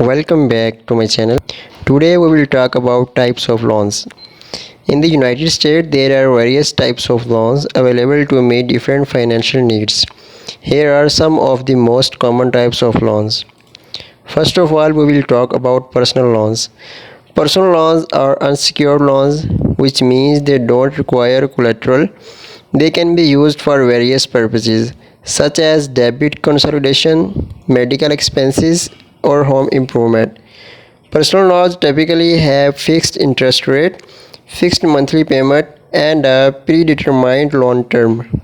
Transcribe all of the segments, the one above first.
Welcome back to my channel. Today we will talk about types of loans. In the United States, there are various types of loans available to meet different financial needs. Here are some of the most common types of loans. First of all, we will talk about personal loans. Personal loans are unsecured loans, which means they don't require collateral. They can be used for various purposes, such as debt consolidation, medical expenses, or home improvement. Personal loans typically have fixed interest rate, fixed monthly payment, and a predetermined loan term.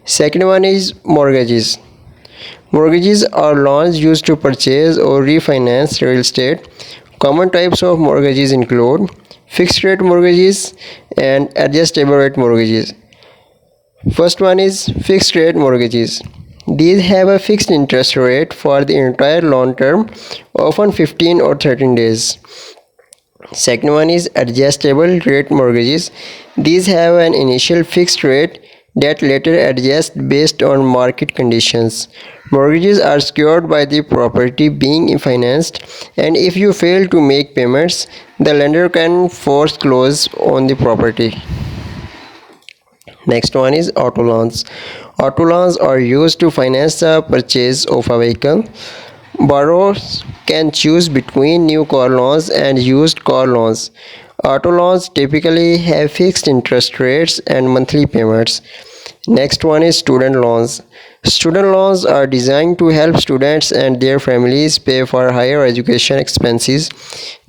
Second one is mortgages. Mortgages are loans used to purchase or refinance real estate. Common types of mortgages include fixed rate mortgages and adjustable rate mortgages. First one is fixed rate mortgages. These have a fixed interest rate for the entire loan term, often 15 or 13 days. Second one is adjustable rate mortgages. These have an initial fixed rate that later adjusts based on market conditions. Mortgages are secured by the property being financed, and if you fail to make payments, the lender can foreclose on the property. Next one is auto loans. Auto loans are used to finance the purchase of a vehicle. Borrowers can choose between new car loans and used car loans. Auto loans typically have fixed interest rates and monthly payments. Next one is student loans. Student loans are designed to help students and their families pay for higher education expenses.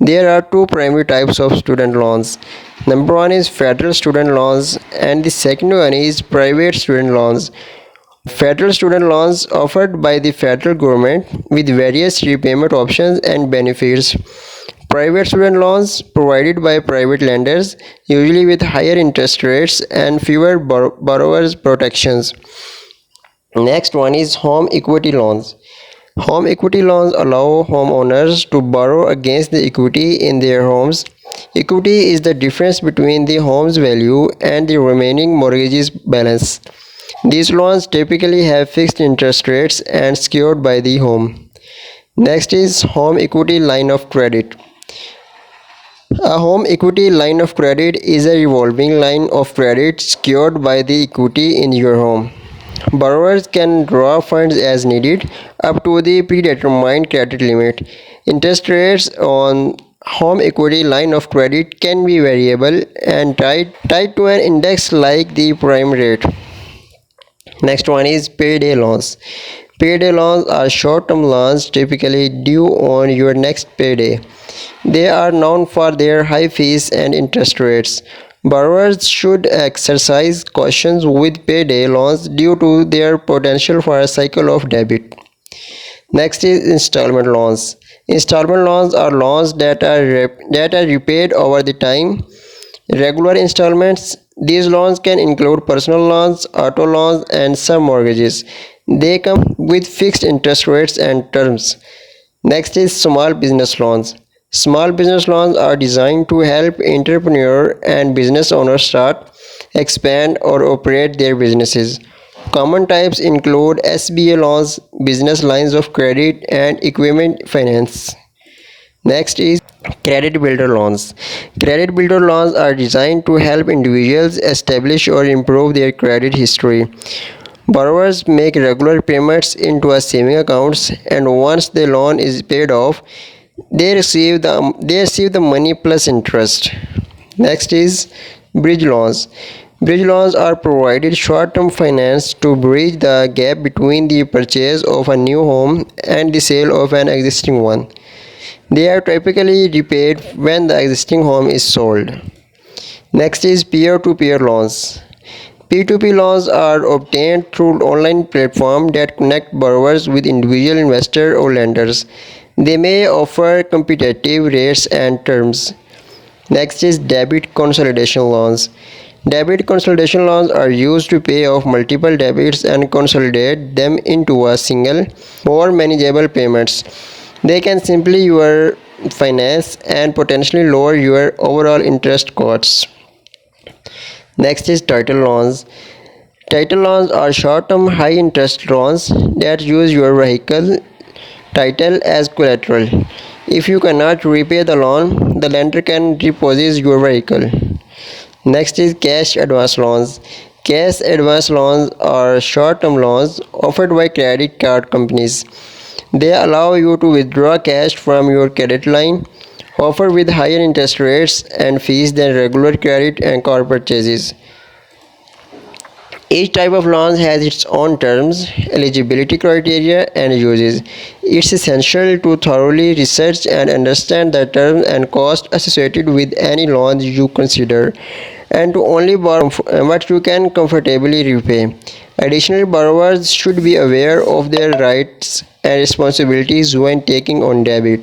There are two primary types of student loans. Number one is federal student loans, and the second one is private student loans. Federal student loans offered by the federal government with various repayment options and benefits. Private student loans provided by private lenders, usually with higher interest rates and fewer borrowers protections. Next one is home equity loans. Home equity loans allow homeowners to borrow against the equity in their homes. Equity is the difference between the home's value and the remaining mortgage balance. These loans typically have fixed interest rates and secured by the home. Next is home equity line of credit. A home equity line of credit is a revolving line of credit secured by the equity in your home. Borrowers can draw funds as needed up to the predetermined credit limit. Interest rates on home equity line of credit can be variable and tied to an index like the prime rate. Next one is payday loans. Payday loans are short-term loans typically due on your next payday. They are known for their high fees and interest rates. Borrowers should exercise caution with payday loans due to their potential for a cycle of debt. Next is installment loans. Installment loans are loans that are repaid over the time. Regular installments. These loans can include personal loans, auto loans, and some mortgages. They come with fixed interest rates and terms. Next is small business loans. Small business loans are designed to help entrepreneurs and business owners start, expand, or operate their businesses. Common types include SBA loans, business lines of credit, and equipment finance. Next is credit builder loans. Credit builder loans are designed to help individuals establish or improve their credit history. Borrowers make regular payments into a saving accounts, and once the loan is paid off, they receive the money plus interest. Next is bridge loans. Bridge loans are provided short-term finance to bridge the gap between the purchase of a new home and the sale of an existing one. They are typically repaid when the existing home is sold. Next is peer-to-peer loans. P2P loans are obtained through online platforms that connect borrowers with individual investors or lenders. They may offer competitive rates and terms. Next is debit consolidation loans. Debit consolidation loans are used to pay off multiple debits and consolidate them into a single, more manageable payments. They can simplify your finance and potentially lower your overall interest costs. Next is title loans. Title loans are short-term high-interest loans that use your vehicle title as collateral. If you cannot repay the loan, the lender can repossess your vehicle. Next is cash advance loans. Cash advance loans are short-term loans offered by credit card companies. They allow you to withdraw cash from your credit line, offer with higher interest rates and fees than regular credit and car purchases. Each type of loan has its own terms, eligibility criteria, and uses. It's essential to thoroughly research and understand the terms and costs associated with any loan you consider, and to only borrow what you can comfortably repay. Additionally, borrowers should be aware of their rights and responsibilities when taking on debt.